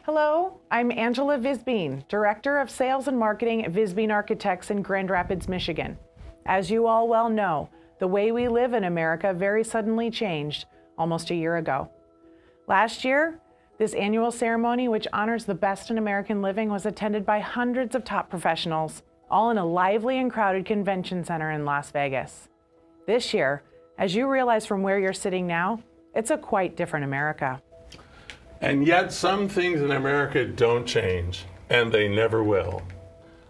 Hello, I'm Angela Visbeen, Director of Sales and Marketing at Visbeen Architects in Grand Rapids, Michigan. As you all well know, the way we live in America very suddenly changed almost a year ago. Last year, this annual ceremony, which honors the best in American living, was attended by hundreds of top professionals, all in a lively and crowded convention center in Las Vegas. This year, as you realize from where you're sitting now, it's a quite different America. And yet some things in America don't change, and they never will.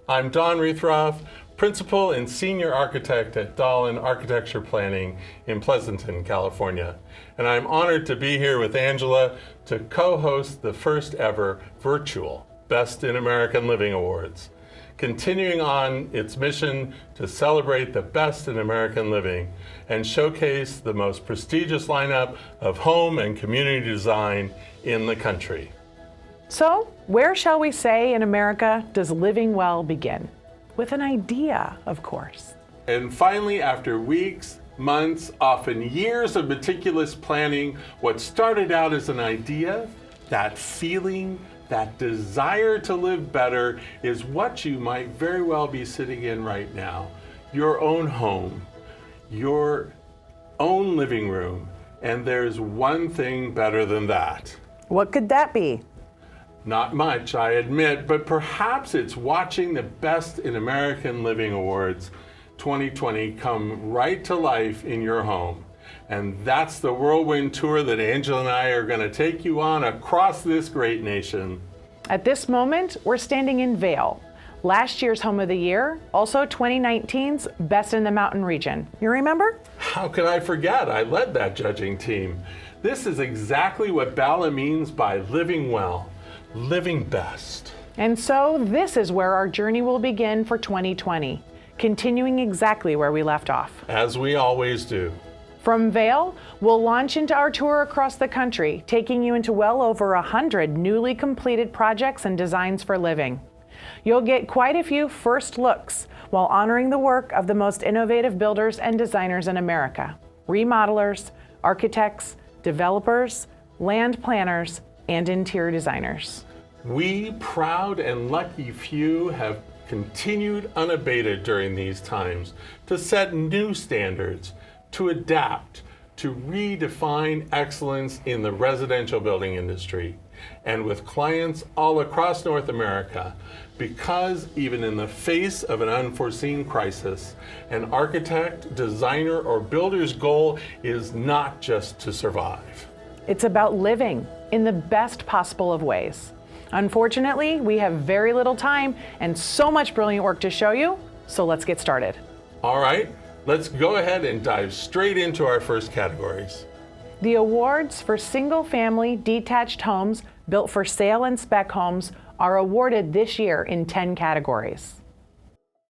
I'm Don Riethroff, Principal and Senior Architect at Dahlin Architecture Planning in Pleasanton, California. And I'm honored to be here with Angela to co-host the first ever virtual Best in American Living Awards, continuing on its mission to celebrate the best in American living and showcase the most prestigious lineup of home and community design in the country. So, where shall we say in America does living well begin? With an idea, of course. And finally, after weeks, months, often years of meticulous planning, what started out as an idea, that feeling, that desire to live better is what you might very well be sitting in right now. Your own home, your own living room, and there's one thing better than that. What could that be? Not much, I admit, but perhaps it's watching the Best in American Living Awards 2020 come right to life in your home. And that's the whirlwind tour that Angela and I are going to take you on across this great nation. At this moment, we're standing in Vail, last year's Home of the Year, also 2019's Best in the Mountain Region. You remember? How can I forget? I led that judging team. This is exactly what BALA means by living well, living best. And so this is where our journey will begin for 2020, continuing exactly where we left off. As we always do. From Vail, we'll launch into our tour across the country, taking you into well over 100 newly completed projects and designs for living. You'll get quite a few first looks while honoring the work of the most innovative builders and designers in America: remodelers, architects, developers, land planners, and interior designers. We, proud and lucky few, have continued unabated during these times to set new standards, to adapt, to redefine excellence in the residential building industry, and with clients all across North America, because even in the face of an unforeseen crisis, an architect, designer, or builder's goal is not just to survive. It's about living in the best possible of ways. Unfortunately, we have very little time and so much brilliant work to show you, so let's get started. All right, let's go ahead and dive straight into our first categories. The awards for single-family detached homes built for sale and spec homes are awarded this year in 10 categories.